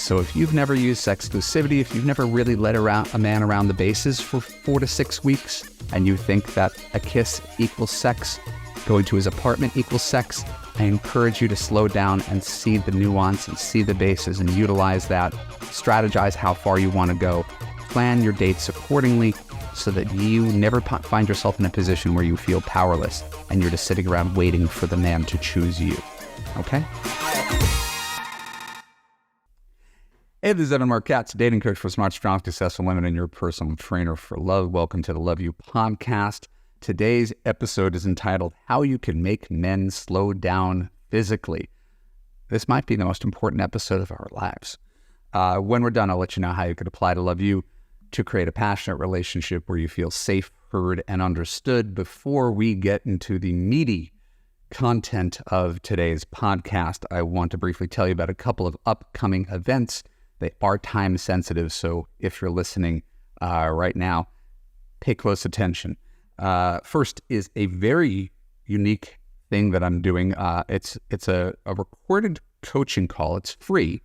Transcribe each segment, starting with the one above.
So if you've never used Sexclusivity, if you've never really led a man around the bases for 4 to 6 weeks, and you think that a kiss equals sex, going to his apartment equals sex, I encourage you to slow down and see the nuance and see the bases and utilize that. Strategize how far you want to go. Plan your dates accordingly so that you never find yourself in a position where you feel powerless and you're just sitting around waiting for the man to choose you. Okay? Hey, this is Evan Marquette, dating coach for smart, strong, successful women and your personal trainer for love. Welcome to the Love You podcast. Today's episode is entitled, How You Can Make Men Slow Down Physically. This might be the most important episode of our lives. When we're done, I'll let you know how you could apply to Love You to create a passionate relationship where you feel safe, heard, and understood. Before we get into the meaty content of today's podcast, I want to briefly tell you about a couple of upcoming events. They are time sensitive, so if you're listening right now, pay close attention. First is a very unique thing that I'm doing. It's a recorded coaching call. It's free,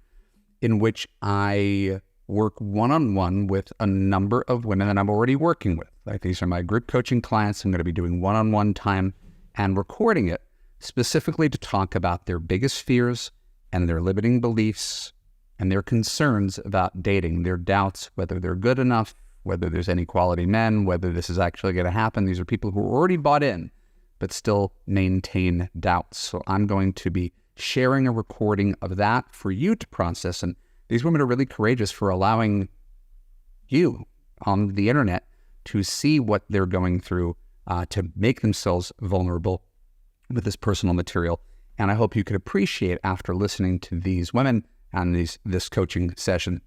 in which I work one-on-one with a number of women that I'm already working with. Like, these are my group coaching clients. I'm going to be doing one-on-one time and recording it specifically to talk about their biggest fears and their limiting beliefs and their concerns about dating, their doubts, whether they're good enough, whether there's any quality men, whether this is actually going to happen. These are people who are already bought in, but still maintain doubts. So I'm going to be sharing a recording of that for you to process. And these women are really courageous for allowing you on the internet to see what they're going through, to make themselves vulnerable with this personal material. And I hope you could appreciate, after listening to these women and this coaching session,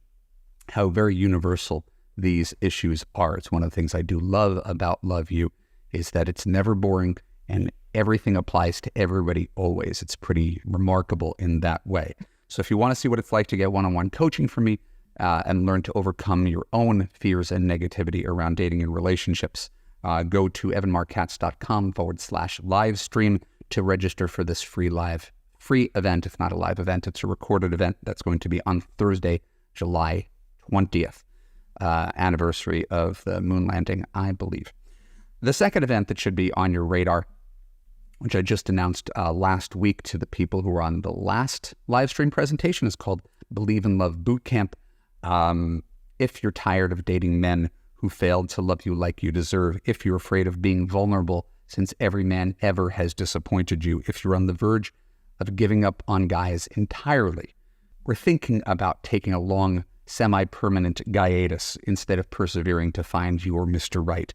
how very universal these issues are. It's one of the things I do love about Love You, is that it's never boring and everything applies to everybody always. It's pretty remarkable in that way. So if you want to see what it's like to get one-on-one coaching from me and learn to overcome your own fears and negativity around dating and relationships, go to evanmarcatz.com/live stream to register for this free event. It's not a live event. It's a recorded event that's going to be on Thursday, July 20th. Anniversary of the moon landing, I believe. The second event that should be on your radar, which I just announced last week to the people who were on the last live stream presentation, is called Believe in Love Bootcamp. If you're tired of dating men who failed to love you like you deserve, if you're afraid of being vulnerable since every man ever has disappointed you, if you're on the verge of giving up on guys entirely, we're thinking about taking a long semi-permanent hiatus instead of persevering to find your Mr. Right.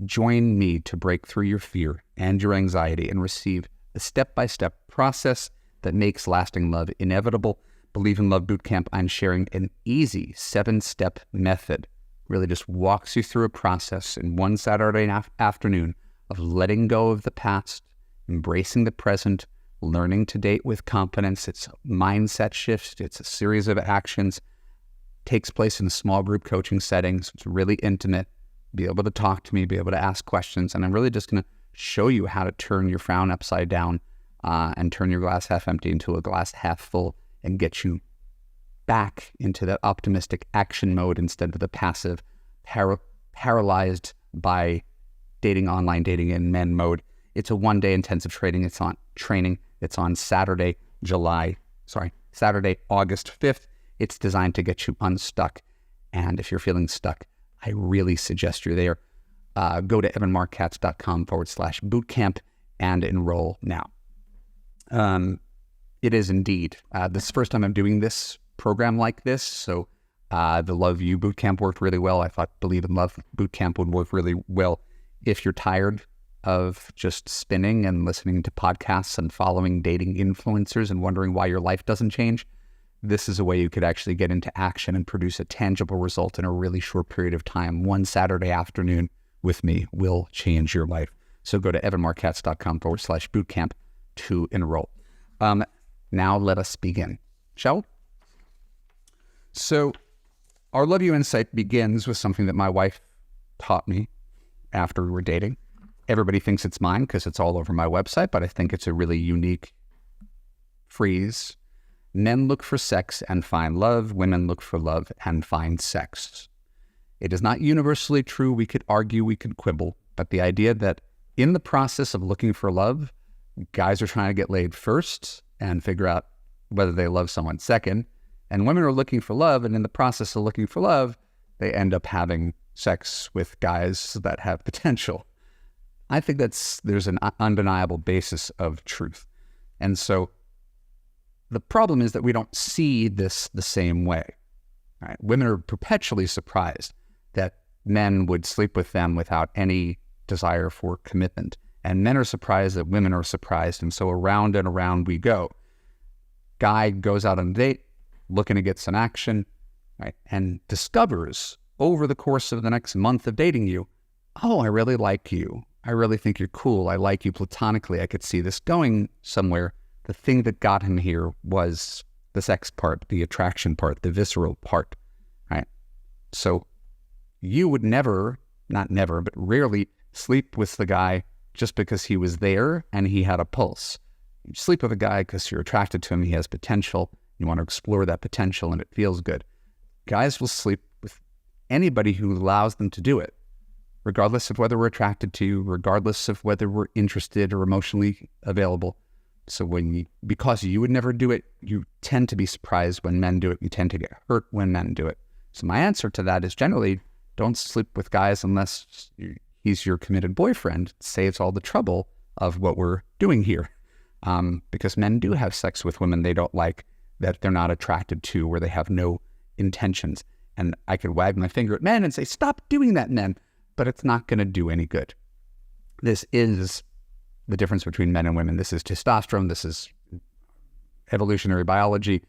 Join me to break through your fear and your anxiety and receive the step-by-step process that makes lasting love inevitable. Believe in Love Bootcamp, I'm sharing an easy 7-step method. Really just walks you through a process in one Saturday afternoon of letting go of the past, embracing the present, learning to date with confidence. It's mindset shifts. It's a series of actions. Takes place in a small group coaching setting, so it's really intimate. Be able to talk to me, be able to ask questions, and I'm really just going to show you how to turn your frown upside down and turn your glass half empty into a glass half full and get you back into that optimistic action mode instead of the passive, paralyzed by online dating in men mode. It's a one-day intensive training. It's on Saturday, August 5th. It's designed to get you unstuck. And if you're feeling stuck, I really suggest you're there. Go to evanmarcatz.com/bootcamp and enroll now. It is indeed. This is the first time I'm doing this program like this. So the Love You Bootcamp worked really well. I thought Believe in Love Bootcamp would work really well. If you're tired of just spinning and listening to podcasts and following dating influencers and wondering why your life doesn't change, this is a way you could actually get into action and produce a tangible result in a really short period of time. One Saturday afternoon with me will change your life. So go to evanmarcatz.com/bootcamp to enroll. Now let us begin, shall we? So our Love You Insight begins with something that my wife taught me after we were dating. Everybody thinks it's mine because it's all over my website, but I think it's a really unique phrase Men look for sex and find love. Women look for love and find sex. It is not universally true. We could argue, we could quibble, but the idea that in the process of looking for love, guys are trying to get laid first and figure out whether they love someone second, and women are looking for love, and in the process of looking for love, they end up having sex with guys that have potential. I think there's an undeniable basis of truth. And so the problem is that we don't see this the same way. Right? Women are perpetually surprised that men would sleep with them without any desire for commitment. And men are surprised that women are surprised. And so around and around we go. Guy goes out on a date, looking to get some action, right? And discovers over the course of the next month of dating you, oh, I really like you. I really think you're cool. I like you platonically. I could see this going somewhere. The thing that got him here was the sex part, the attraction part, the visceral part, right? So you would never, not never, but rarely sleep with the guy just because he was there and he had a pulse. You sleep with a guy because you're attracted to him, he has potential, you want to explore that potential and it feels good. Guys will sleep with anybody who allows them to do it, regardless of whether we're attracted to you, regardless of whether we're interested or emotionally available. So because you would never do it, you tend to be surprised when men do it. You tend to get hurt when men do it. So my answer to that is generally don't sleep with guys unless he's your committed boyfriend. It saves all the trouble of what we're doing here. Because men do have sex with women they don't like, that they're not attracted to, where they have no intentions. And I could wag my finger at men and say, stop doing that, men. But it's not going to do any good. This is the difference between men and women. This is testosterone. This is evolutionary biology.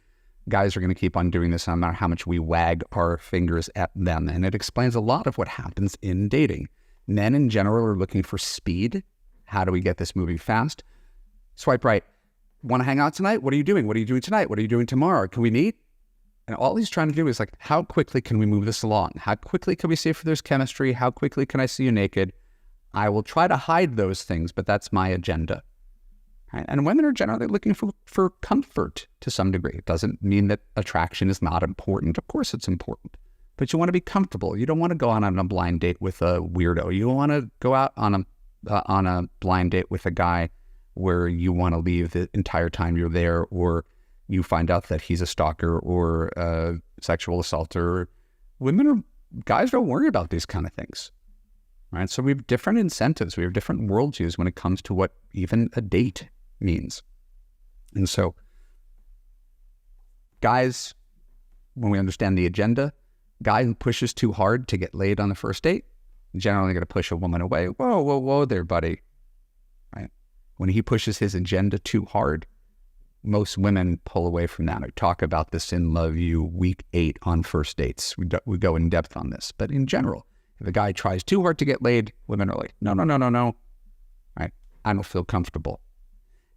Guys are going to keep on doing this no matter how much we wag our fingers at them. And it explains a lot of what happens in dating. Men in general are looking for speed. How do we get this moving fast? Swipe right. Want to hang out tonight? What are you doing? What are you doing tonight? What are you doing tomorrow? Can we meet? And all he's trying to do is like, how quickly can we move this along? How quickly can we see if there's chemistry? How quickly can I see you naked? I will try to hide those things, but that's my agenda. Right? And women are generally looking for comfort to some degree. It doesn't mean that attraction is not important. Of course it's important. But you want to be comfortable. You don't want to go on a blind date with a weirdo. You want to go out on a blind date with a guy where you want to leave the entire time you're there, or you find out that he's a stalker or a sexual assaulter. Guys don't worry about these kind of things, right? So we have different incentives. We have different worldviews when it comes to what even a date means. And so guys, when we understand the agenda, guy who pushes too hard to get laid on the first date, generally going to push a woman away. Whoa there, buddy. Right? When he pushes his agenda too hard, most women pull away from that. I talk about this in Love You Week 8 on first dates. We go in depth on this. But in general, if a guy tries too hard to get laid, women are like, no. Right? I don't feel comfortable.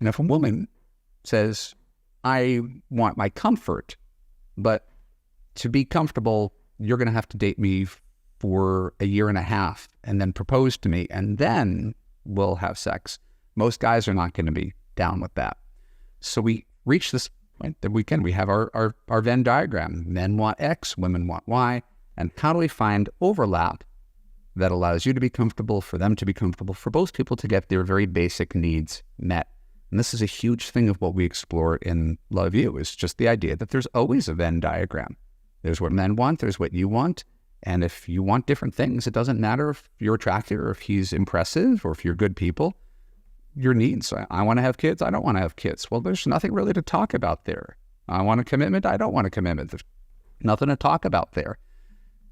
And if a woman says, I want my comfort, but to be comfortable, you're going to have to date me for a year and a half and then propose to me, and then we'll have sex. Most guys are not going to be down with that. So we reach this point that we have our Venn diagram. Men want X, women want Y. And how do we find overlap that allows you to be comfortable, for them to be comfortable, for both people to get their very basic needs met? And this is a huge thing of what we explore in Love You, is just the idea that there's always a Venn diagram. There's what men want, there's what you want. And if you want different things, it doesn't matter if you're attractive or if he's impressive or if you're good people. Your needs. I want to have kids. I don't want to have kids. Well, there's nothing really to talk about there. I want a commitment. I don't want a commitment. There's nothing to talk about there.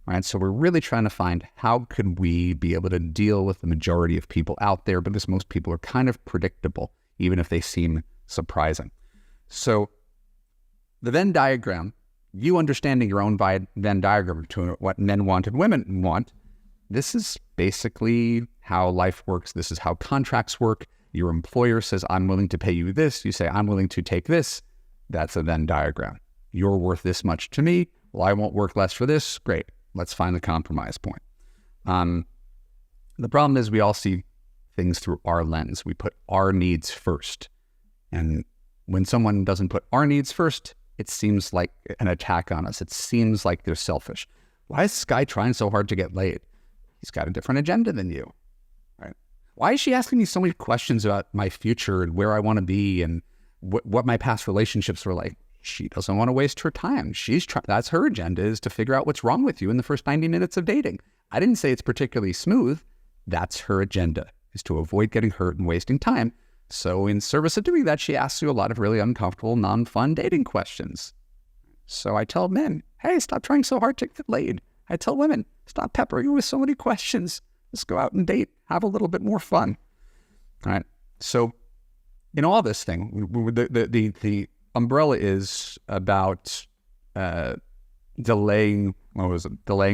Right? So we're really trying to find how could we be able to deal with the majority of people out there, because most people are kind of predictable, even if they seem surprising. So the Venn diagram, you understanding your own Venn diagram between what men want and women want, this is basically how life works. This is how contracts work. Your employer says, I'm willing to pay you this. You say, I'm willing to take this. That's a Venn diagram. You're worth this much to me. Well, I won't work less for this. Great. Let's find the compromise point. The problem is we all see things through our lens. We put our needs first. And when someone doesn't put our needs first, it seems like an attack on us. It seems like they're selfish. Why is this guy trying so hard to get laid? He's got a different agenda than you, right? Why is she asking me so many questions about my future and where I want to be and what my past relationships were like? She doesn't want to waste her time. That's her agenda, is to figure out what's wrong with you in the first 90 minutes of dating. I didn't say it's particularly smooth. That's her agenda, is to avoid getting hurt and wasting time. So in service of doing that, she asks you a lot of really uncomfortable, non-fun dating questions. So I tell men, hey, stop trying so hard to get laid. I tell women, stop peppering you with so many questions. Let's go out and date. Have a little bit more fun. All right. So in all this thing, the umbrella is about delaying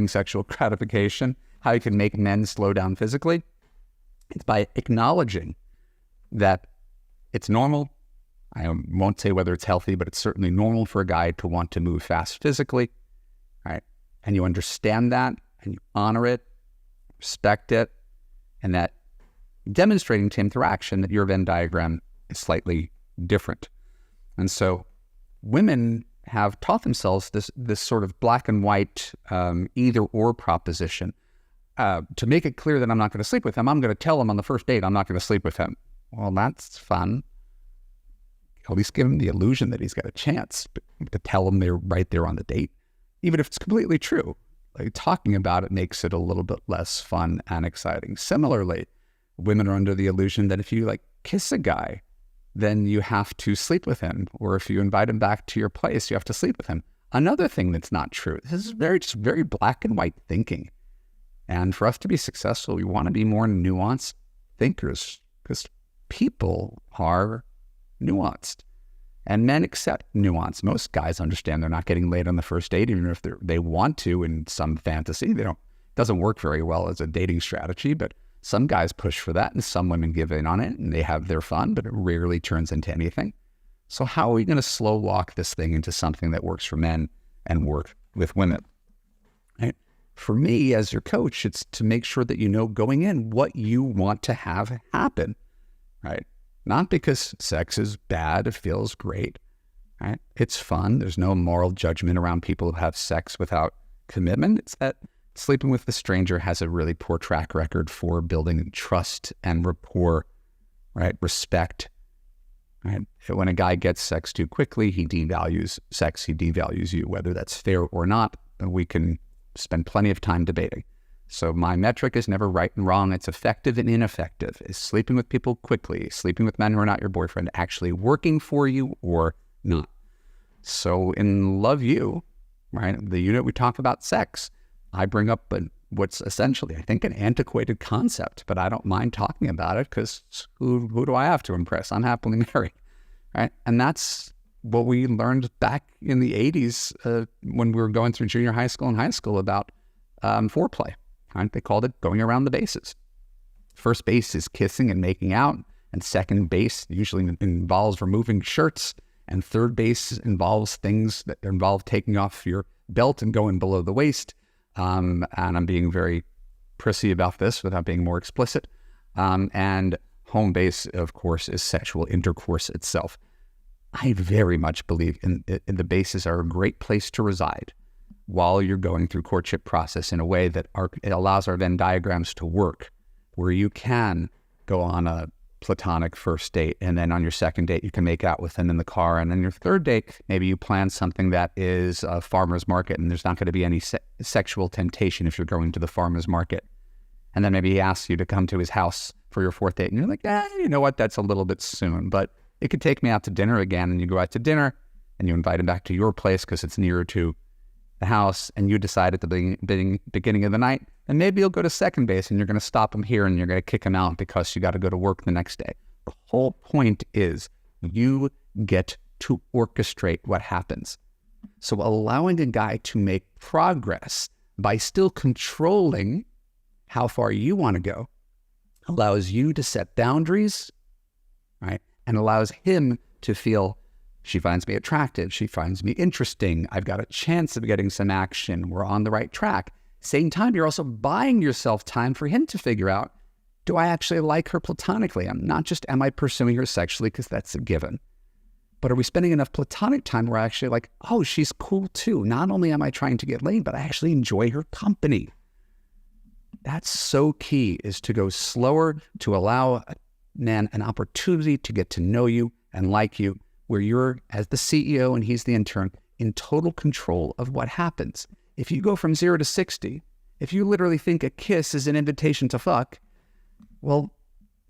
sexual gratification, how you can make men slow down physically. It's by acknowledging that it's normal. I won't say whether it's healthy, but it's certainly normal for a guy to want to move fast physically, right? And you understand that, and you honor it, respect it, and that demonstrating to him through action that your Venn diagram is slightly different. And so women have taught themselves this sort of black and white either or proposition. To make it clear that I'm not going to sleep with him, I'm going to tell him on the first date I'm not going to sleep with him. Well, that's fun. At least give him the illusion that he's got a chance to tell him they're right there on the date, even if it's completely true. Like, talking about it makes it a little bit less fun and exciting. Similarly, women are under the illusion that if you kiss a guy, then you have to sleep with him, or if you invite him back to your place, you have to sleep with him. Another thing that's not true. This is very black and white thinking. And for us to be successful, we want to be more nuanced thinkers, because people are nuanced, and men accept nuance. Most guys understand they're not getting laid on the first date, even if they want to in some fantasy. It doesn't work very well as a dating strategy, but some guys push for that, and some women give in on it, and they have their fun, but it rarely turns into anything. So how are we going to slow walk this thing into something that works for men and work with women? Right? For me, as your coach, it's to make sure that you know going in what you want to have happen, right? Not because sex is bad, it feels great, right? It's fun. There's no moral judgment around people who have sex without commitment. It's that sleeping with the stranger has a really poor track record for building trust and rapport, right? Respect, right? When a guy gets sex too quickly, he devalues sex, he devalues you. Whether that's fair or not, we can spend plenty of time debating. So my metric is never right and wrong. It's effective and ineffective. Is sleeping with people quickly, sleeping with men who are not your boyfriend, actually working for you or not? So in Love You, right, the unit we talk about sex, I bring up what's essentially, I think, an antiquated concept, but I don't mind talking about it because who do I have to impress? I'm happily married, right? And that's what we learned back in the 80s when we were going through junior high school and high school about foreplay. Right? They called it going around the bases. First base is kissing and making out, and second base usually involves removing shirts, and third base involves things that involve taking off your belt and going below the waist. And I'm being very prissy about this without being more explicit. And home base, of course, is sexual intercourse itself. I very much believe in the bases are a great place to reside while you're going through courtship process in a way that it allows our Venn diagrams to work, where you can go on a platonic first date, and then on your second date, you can make out with them in the car. And then your third date, maybe you plan something that is a farmer's market, and there's not going to be any sexual temptation if you're going to the farmer's market. And then maybe he asks you to come to his house for your fourth date, and you're like, you know what, that's a little bit soon, but it could take me out to dinner again. And you go out to dinner, and you invite him back to your place because it's nearer to the house, and you decide at the beginning of the night, and maybe you'll go to second base and you're going to stop him here and you're going to kick him out because you got to go to work the next day. The whole point is you get to orchestrate what happens. So allowing a guy to make progress by still controlling how far you want to go allows you to set boundaries, right? And allows him to feel, she finds me attractive, she finds me interesting, I've got a chance of getting some action, we're on the right track. Same time, you're also buying yourself time for him to figure out, do I actually like her platonically? I'm not just, am I pursuing her sexually, because that's a given. But are we spending enough platonic time where I actually like, oh, she's cool too. Not only am I trying to get laid, but I actually enjoy her company. That's so key, is to go slower, to allow a man an opportunity to get to know you and like you, where you're, as the CEO and he's the intern, in total control of what happens. If you go from 0 to 60, if you literally think a kiss is an invitation to fuck, well,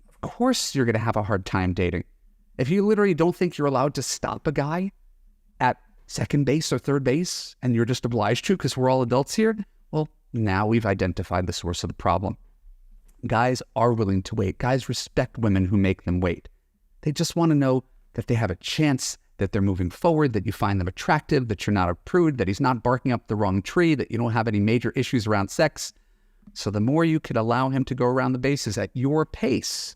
of course you're going to have a hard time dating. If you literally don't think you're allowed to stop a guy at second base or third base, and you're just obliged to because we're all adults here, well, now we've identified the source of the problem. Guys are willing to wait. Guys respect women who make them wait. They just want to know that they have a chance, that they're moving forward, that you find them attractive, that you're not a prude, that he's not barking up the wrong tree, that you don't have any major issues around sex. So the more you could allow him to go around the bases at your pace,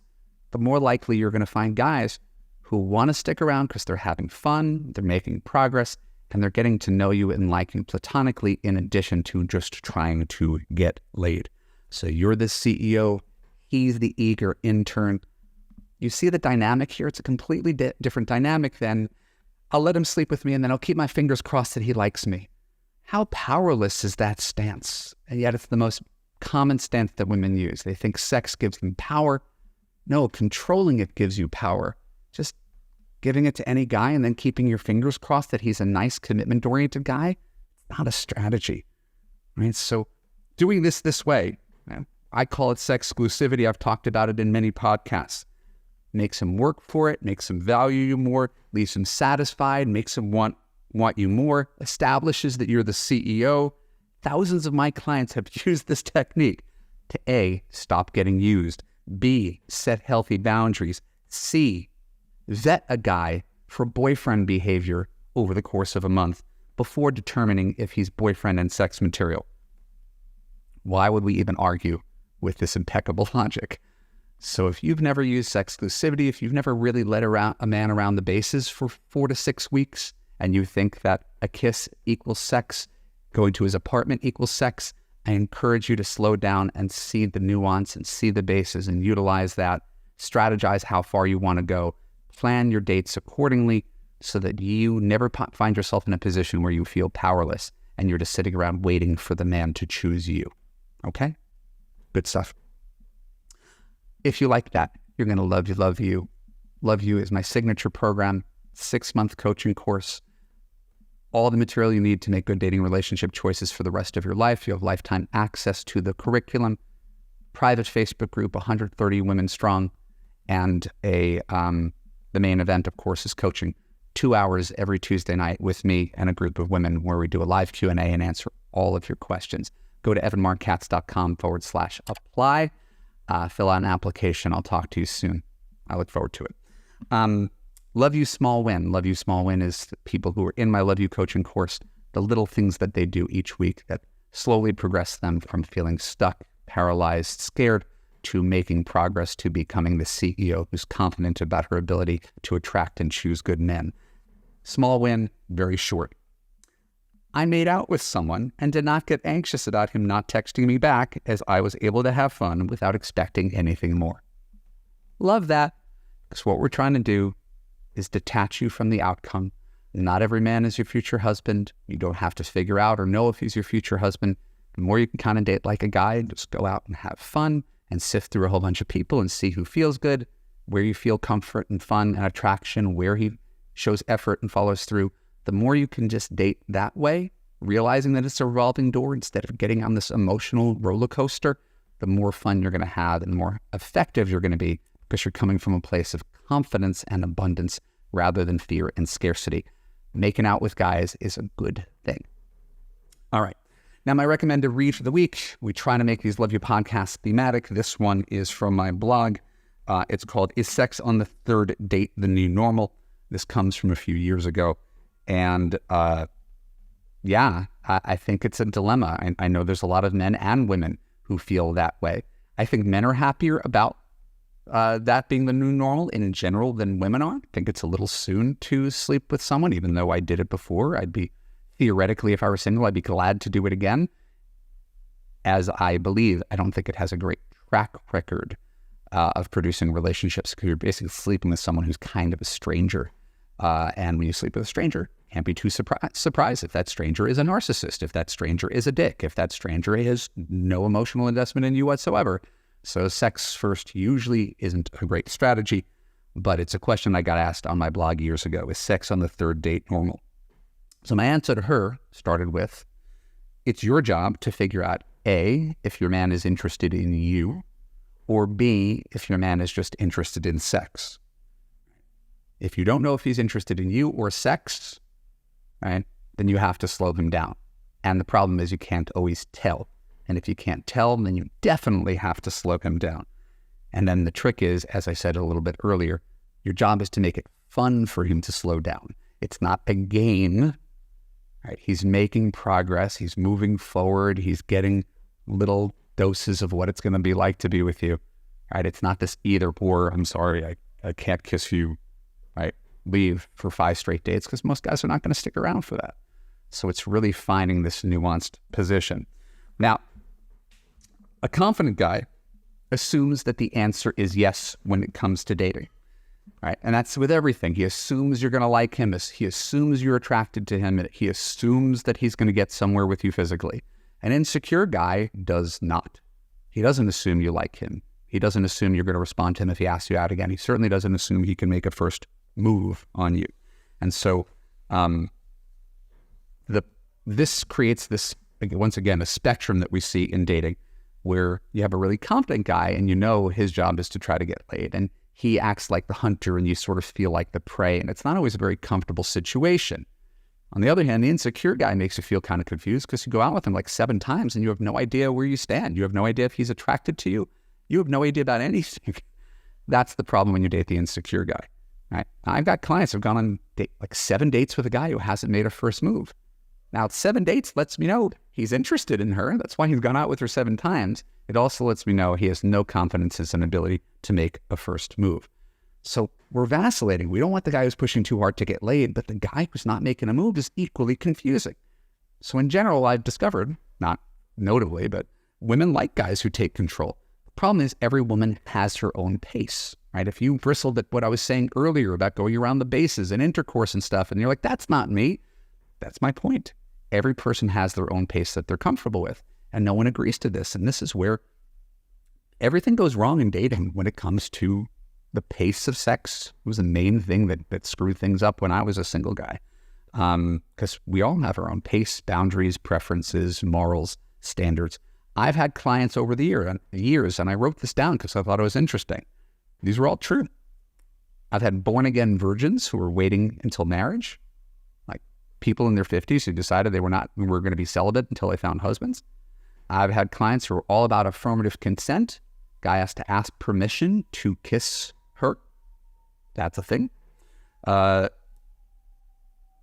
the more likely you're going to find guys who want to stick around because they're having fun, they're making progress, and they're getting to know you and liking platonically in addition to just trying to get laid. So you're the CEO, he's the eager intern. You see the dynamic here? It's a completely different dynamic than, I'll let him sleep with me and then I'll keep my fingers crossed that he likes me. How powerless is that stance? And yet it's the most common stance that women use. They think sex gives them power. No, controlling it gives you power. Just giving it to any guy and then keeping your fingers crossed that he's a nice, commitment-oriented guy, it's not a strategy, right? So doing this way, I call it sexclusivity. I've talked about it in many podcasts. Makes him work for it, makes him value you more, leaves him satisfied, makes him want you more, establishes that you're the CEO. Thousands of my clients have used this technique to A, stop getting used, B, set healthy boundaries, C, vet a guy for boyfriend behavior over the course of a month before determining if he's boyfriend and sex material. Why would we even argue with this impeccable logic? So if you've never used sexclusivity, if you've never really led a man around the bases for 4 to 6 weeks, and you think that a kiss equals sex, going to his apartment equals sex, I encourage you to slow down and see the nuance and see the bases and utilize that. Strategize how far you want to go. Plan your dates accordingly so that you never find yourself in a position where you feel powerless and you're just sitting around waiting for the man to choose you. Okay? Good stuff. If you like that, you're going to love you, love you. Love You is my signature program, 6-month coaching course. All the material you need to make good dating relationship choices for the rest of your life. You have lifetime access to the curriculum, private Facebook group, 130 women strong, and the main event, of course, is coaching 2 hours every Tuesday night with me and a group of women where we do a live Q&A and answer all of your questions. Go to evanmarckatz.com/apply. Fill out an application. I'll talk to you soon. I look forward to it. Love You Small Win. Love You Small Win is the people who are in my Love You coaching course, the little things that they do each week that slowly progress them from feeling stuck, paralyzed, scared, to making progress to becoming the CEO who's confident about her ability to attract and choose good men. Small win, very short. I made out with someone and did not get anxious about him not texting me back, as I was able to have fun without expecting anything more. Love that, because what we're trying to do is detach you from the outcome. Not every man is your future husband. You don't have to figure out or know if he's your future husband. The more you can kind of date like a guy, just go out and have fun and sift through a whole bunch of people and see who feels good, where you feel comfort and fun and attraction, where he shows effort and follows through. The more you can just date that way, realizing that it's a revolving door instead of getting on this emotional roller coaster, the more fun you're going to have and the more effective you're going to be, because you're coming from a place of confidence and abundance rather than fear and scarcity. Making out with guys is a good thing. All right. Now, my recommended read for the week, we try to make these Love You podcasts thematic. This one is from my blog. It's called Is Sex on the Third Date the New Normal? This comes from a few years ago. And I think it's a dilemma. I know there's a lot of men and women who feel that way. I think men are happier about that being the new normal in general than women are. I think it's a little soon to sleep with someone, even though I did it before. Theoretically, if I were single, I'd be glad to do it again. As I believe, I don't think it has a great track record of producing relationships, because you're basically sleeping with someone who's kind of a stranger. And when you sleep with a stranger, can't be too surprised if that stranger is a narcissist, if that stranger is a dick, if that stranger has no emotional investment in you whatsoever. So sex first usually isn't a great strategy, but it's a question I got asked on my blog years ago. Is sex on the third date normal? So my answer to her started with, it's your job to figure out A, if your man is interested in you, or B, if your man is just interested in sex. If you don't know if he's interested in you or sex, right, then you have to slow him down. And the problem is you can't always tell. And if you can't tell, then you definitely have to slow him down. And then the trick is, as I said a little bit earlier, your job is to make it fun for him to slow down. It's not a game, right? He's making progress. He's moving forward. He's getting little doses of what it's going to be like to be with you, right? It's not this either or, I'm sorry, I can't kiss you, right? Leave for 5 straight dates, because most guys are not going to stick around for that. So it's really finding this nuanced position. Now, a confident guy assumes that the answer is yes when it comes to dating, right? And that's with everything. He assumes you're going to like him. He assumes you're attracted to him. He assumes that he's going to get somewhere with you physically. An insecure guy does not. He doesn't assume you like him. He doesn't assume you're going to respond to him if he asks you out again. He certainly doesn't assume he can make a first move on you. And so this creates this, once again, a spectrum that we see in dating, where you have a really confident guy and you know his job is to try to get laid, and he acts like the hunter and you sort of feel like the prey, and it's not always a very comfortable situation. On the other hand, the insecure guy makes you feel kind of confused because you go out with him like 7 times and you have no idea where you stand. You have no idea if he's attracted to you. You have no idea about anything. That's the problem when you date the insecure guy, right? I've got clients who've gone on like 7 dates with a guy who hasn't made a first move. Now, 7 dates lets me know he's interested in her. That's why he's gone out with her 7 times. It also lets me know he has no confidence in his ability to make a first move. So we're vacillating. We don't want the guy who's pushing too hard to get laid, but the guy who's not making a move is equally confusing. So in general, I've discovered, not notably, but women like guys who take control. The problem is every woman has her own pace, right? If you bristled at what I was saying earlier about going around the bases and intercourse and stuff, and you're like, that's not me. That's my point. Every person has their own pace that they're comfortable with, and no one agrees to this. And this is where everything goes wrong in dating when it comes to the pace of sex. It was the main thing that screwed things up when I was a single guy. Because we all have our own pace, boundaries, preferences, morals, standards. I've had clients over the years, and I wrote this down because I thought it was interesting. These were all true. I've had born-again virgins who were waiting until marriage, like people in their 50s who decided they were going to be celibate until they found husbands. I've had clients who are all about affirmative consent. Guy has to ask permission to kiss her. That's a thing.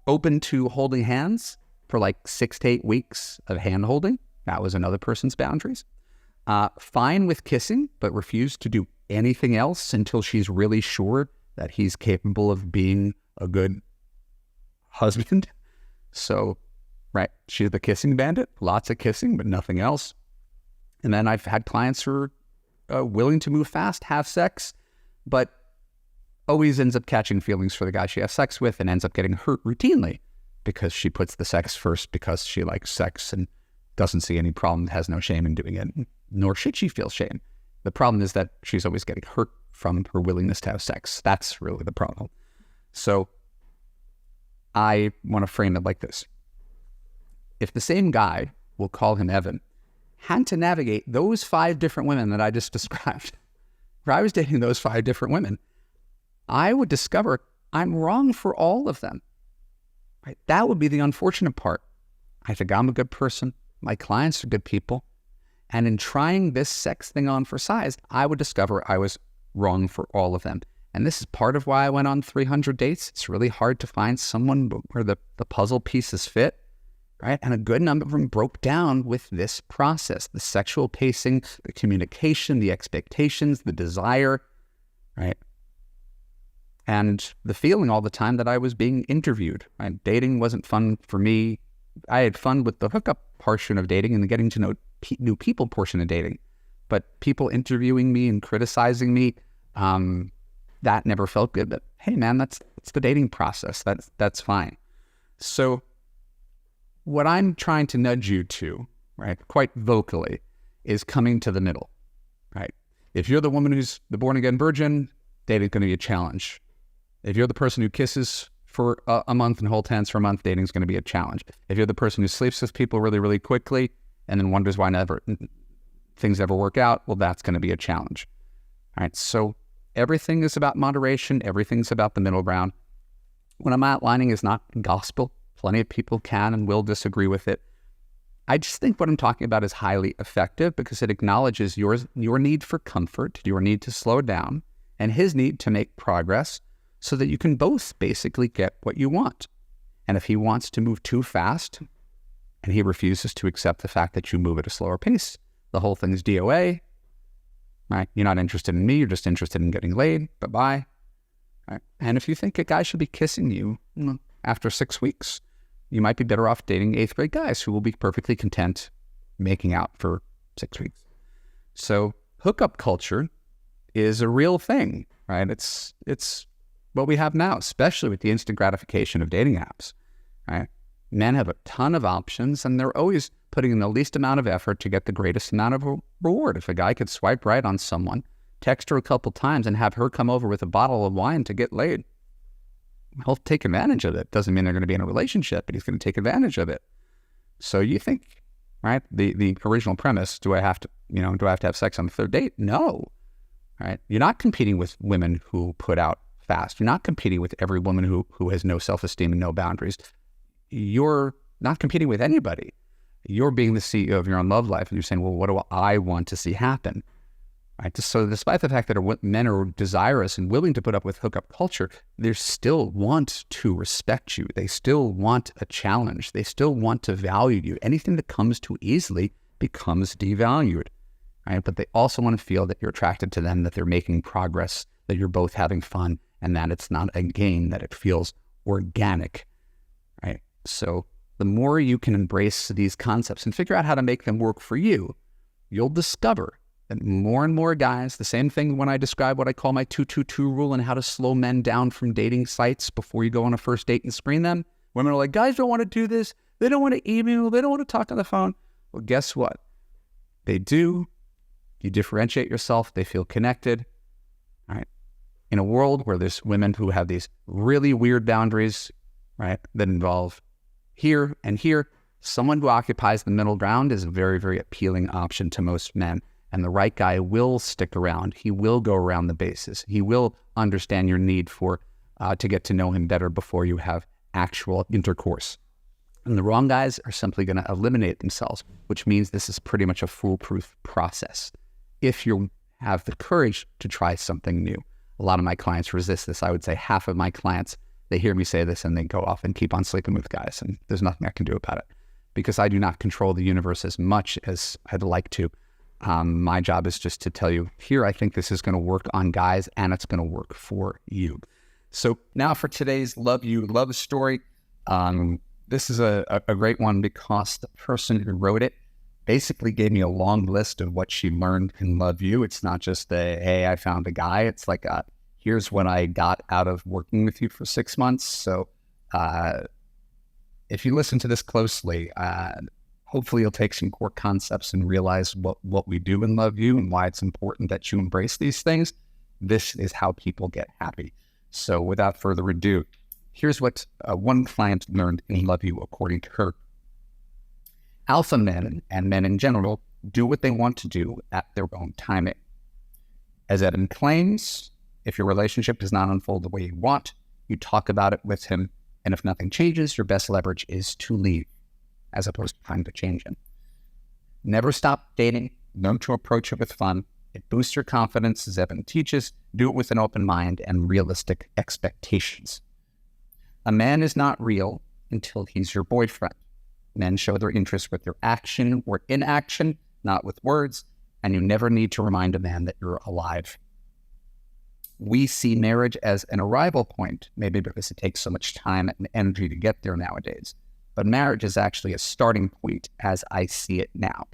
Open to holding hands for like 6 to 8 weeks of hand holding. That was another person's boundaries. Fine with kissing, but refuse to do anything else until she's really sure that he's capable of being a good husband. So, right, she's the kissing bandit. Lots of kissing, but nothing else. And then I've had clients who are willing to move fast, have sex, but always ends up catching feelings for the guy she has sex with and ends up getting hurt routinely because she puts the sex first because she likes sex and doesn't see any problem, has no shame in doing it, nor should she feel shame. The problem is that she's always getting hurt from her willingness to have sex. That's really the problem. So I want to frame it like this. If the same guy, we'll call him Evan, had to navigate those 5 different women that I just described, if I was dating those 5 different women, I would discover I'm wrong for all of them. Right? That would be the unfortunate part. I think I'm a good person. My clients are good people. And in trying this sex thing on for size, I would discover I was wrong for all of them. And this is part of why I went on 300 dates. It's really hard to find someone where the puzzle pieces fit, right? And a good number of them broke down with this process, the sexual pacing, the communication, the expectations, the desire, right? And the feeling all the time that I was being interviewed. Right? Dating wasn't fun for me. I had fun with the hookup portion of dating and the getting to know new people portion of dating. But people interviewing me and criticizing me, that never felt good. But hey, man, that's It's the dating process. That's fine. So what I'm trying to nudge you to, right, quite vocally, is coming to the middle, right? If you're the woman who's the born-again virgin, dating's going to be a challenge. If you're the person who kisses for a month and holds hands for a month, dating's going to be a challenge. If you're the person who sleeps with people really, really quickly and then wonders why things never work out, well, that's going to be a challenge. All right, so everything is about moderation. Everything's about the middle ground. What I'm outlining is not gospel. Plenty of people can and will disagree with it. I just think what I'm talking about is highly effective because it acknowledges your need for comfort, your need to slow down, and his need to make progress so that you can both basically get what you want. And if he wants to move too fast and he refuses to accept the fact that you move at a slower pace, the whole thing is DOA, right? You're not interested in me, you're just interested in getting laid, bye-bye. Right? And if you think a guy should be kissing you after 6 weeks, you might be better off dating 8th grade guys who will be perfectly content making out for 6 weeks. So hookup culture is a real thing, right? It's what we have now, especially with the instant gratification of dating apps, right? Men have a ton of options and they're always putting in the least amount of effort to get the greatest amount of reward. If a guy could swipe right on someone, text her a couple times and have her come over with a bottle of wine to get laid, he'll take advantage of it. Doesn't mean they're going to be in a relationship, but he's going to take advantage of it. So you think, right, the original premise, do I have to have sex on the third date? No, right? You're not competing with women who put out fast. You're not competing with every woman who has no self-esteem and no boundaries. You're not competing with anybody. You're being the CEO of your own love life, and you're saying, well, what do I want to see happen? Right? So despite the fact that men are desirous and willing to put up with hookup culture, they still want to respect you. They still want a challenge. They still want to value you. Anything that comes too easily becomes devalued. Right? But they also want to feel that you're attracted to them, that they're making progress, that you're both having fun, and that it's not a game, that it feels organic. Right? So the more you can embrace these concepts and figure out how to make them work for you, you'll discover that more and more guys, the same thing when I describe what I call my 2-2-2 rule and how to slow men down from dating sites before you go on a first date and screen them. Women are like, guys don't want to do this. They don't want to email. They don't want to talk on the phone. Well, guess what? They do. You differentiate yourself. They feel connected. All right. In a world where there's women who have these really weird boundaries, right, that involve here and here, someone who occupies the middle ground is a very, very appealing option to most men. And the right guy will stick around. He will go around the bases. He will understand your need to get to know him better before you have actual intercourse. And the wrong guys are simply going to eliminate themselves, which means this is pretty much a foolproof process. If you have the courage to try something new. A lot of my clients resist this. I would say half of my clients, they hear me say this and they go off and keep on sleeping with guys. And there's nothing I can do about it because I do not control the universe as much as I'd like to. My job is just to tell you, here, I think this is going to work on guys and it's going to work for you. So now for today's Love You Love story. This is a great one because the person who wrote it basically gave me a long list of what she learned in Love You. It's not just hey, I found a guy. It's like, here's what I got out of working with you for 6 months. So if you listen to this closely, hopefully you'll take some core concepts and realize what we do in Love You and why it's important that you embrace these things. This is how people get happy. So without further ado, here's what one client learned in Love You according to her. Alpha men and men in general do what they want to do at their own timing. As Evan claims, if your relationship does not unfold the way you want, you talk about it with him, and if nothing changes, your best leverage is to leave, as opposed to trying to change him. Never stop dating. Learn to approach it with fun. It boosts your confidence, as Evan teaches. Do it with an open mind and realistic expectations. A man is not real until he's your boyfriend. Men show their interest with their action or inaction, not with words, and you never need to remind a man that you're alive. We see marriage as an arrival point, maybe because it takes so much time and energy to get there nowadays. But marriage is actually a starting point as I see it now,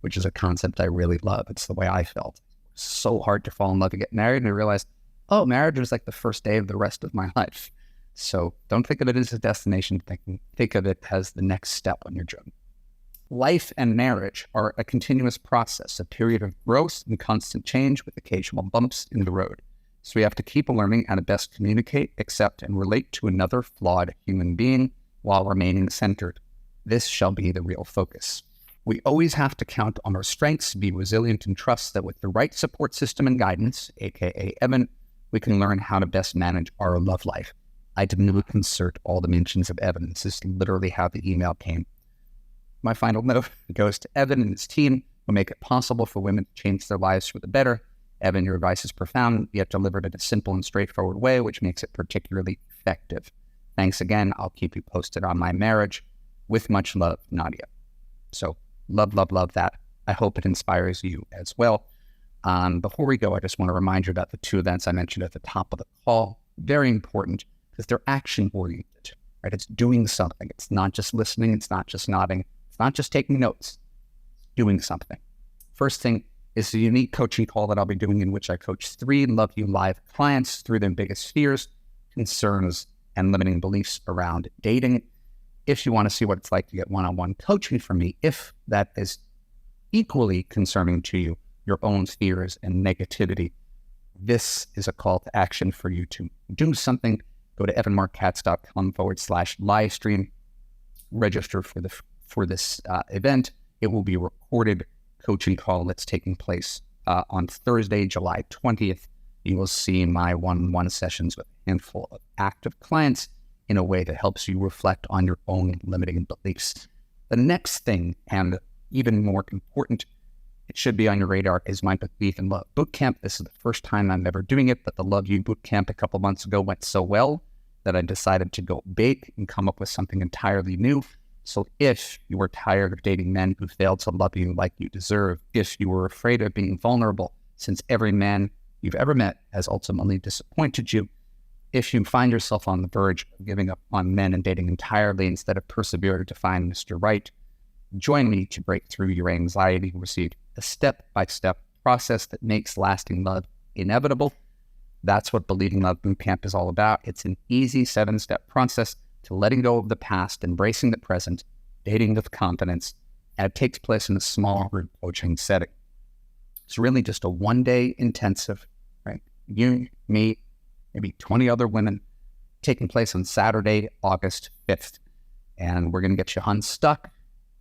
which is a concept I really love. It's the way I felt. It's so hard to fall in love and get married, and I realized, oh, marriage is like the first day of the rest of my life. So don't think of it as a destination. Think of it as the next step on your journey. Life and marriage are a continuous process, a period of growth and constant change with occasional bumps in the road. So we have to keep learning how to best communicate, accept, and relate to another flawed human being while remaining centered. This shall be the real focus. We always have to count on our strengths, be resilient, and trust that with the right support system and guidance, aka Evan, we can learn how to best manage our love life. I did not insert all the mentions of Evan. This is literally how the email came. My final note goes to Evan and his team who make it possible for women to change their lives for the better. Evan, your advice is profound, yet delivered in a simple and straightforward way, which makes it particularly effective. Thanks again. I'll keep you posted on my marriage. With much love, Nadia. So love that. I hope it inspires you as well. Before we go, I just want to remind you about the 2 events I mentioned at the top of the call. Very important because they're action-oriented, right? It's doing something. It's not just listening. It's not just nodding. It's not just taking notes. It's doing something. First thing is the unique coaching call that I'll be doing in which I coach 3 Love You Live clients through their biggest fears, concerns, and limiting beliefs around dating. If you want to see what it's like to get one-on-one coaching from me, if that is equally concerning to you, your own fears and negativity, this is a call to action for you to do something. Go to evanmarckatz.com/live stream, register for this event. It will be a recorded coaching call that's taking place on Thursday, July 20th. You will see my one-on-one sessions with a handful of active clients in a way that helps you reflect on your own limiting beliefs. The next thing, and even more important, it should be on your radar, is my Believe in Love Bootcamp. This is the first time I'm ever doing it, but the Love You Bootcamp a couple months ago went so well that I decided to go big and come up with something entirely new. So if you were tired of dating men who failed to love you like you deserve, if you were afraid of being vulnerable since every man you've ever met has ultimately disappointed you, if you find yourself on the verge of giving up on men and dating entirely instead of persevering to find Mr. Right, join me to break through your anxiety and receive a step-by-step process that makes lasting love inevitable. That's what Believe in Love Bootcamp is all about. It's an easy 7-step process to letting go of the past, embracing the present, dating with confidence, and it takes place in a small group coaching setting. It's really just a 1-day intensive, right? You, me, maybe 20 other women, taking place on Saturday, August 5th. And we're going to get you unstuck.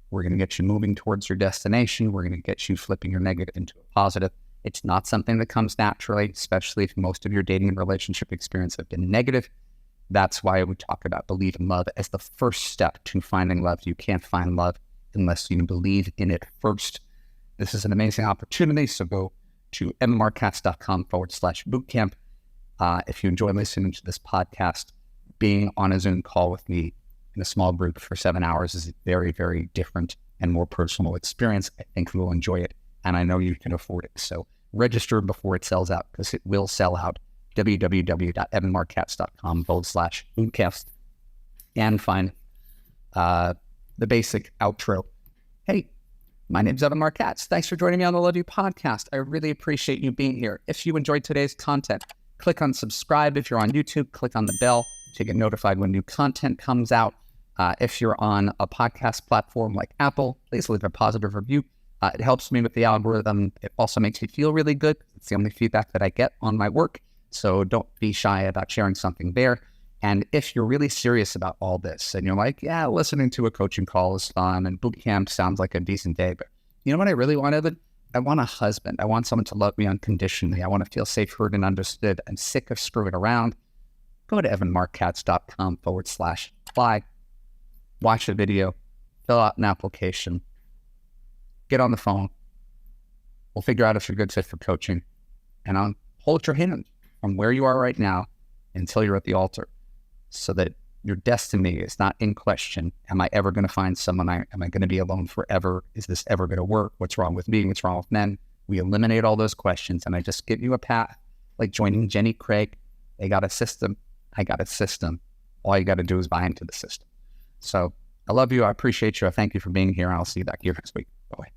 We're going to get you moving towards your destination. We're going to get you flipping your negative into a positive. It's not something that comes naturally, especially if most of your dating and relationship experience have been negative. That's why we talk about Believe in Love as the first step to finding love. You can't find love unless you believe in it first. This is an amazing opportunity, so go to evanmarckatz.com/bootcamp. If you enjoy listening to this podcast, being on a Zoom call with me in a small group for 7 hours is a very, very different and more personal experience. I think you will enjoy it, and I know you can afford it. So register before it sells out, because it will sell out. www.evanmarckatz.com/bootcast, and find the basic outro. Hey, my name's Evan Mark Katz. Thanks for joining me on the Love You podcast. I really appreciate you being here. If you enjoyed today's content, click on subscribe. If you're on YouTube, click on the bell to get notified when new content comes out. If you're on a podcast platform like Apple, please leave a positive review. It helps me with the algorithm. It also makes me feel really good. It's the only feedback that I get on my work. So don't be shy about sharing something there. And if you're really serious about all this and you're like, yeah, listening to a coaching call is fun and boot camp sounds like a decent day, but you know what I really want, Evan? I want a husband. I want someone to love me unconditionally. I want to feel safe, heard, and understood. I'm sick of screwing around. Go to evanmarckatz.com/apply. Watch a video, fill out an application, get on the phone. We'll figure out if you're a good fit for coaching, and I'll hold your hand from where you are right now until you're at the altar, so that your destiny is not in question. Am I ever going to find someone? Am I going to be alone forever? Is this ever going to work? What's wrong with me? What's wrong with men? We eliminate all those questions, and I just give you a path, like joining Jenny Craig. They got a system. I got a system. All you got to do is buy into the system. So I love you. I appreciate you. I thank you for being here. And I'll see you back here next week. Bye.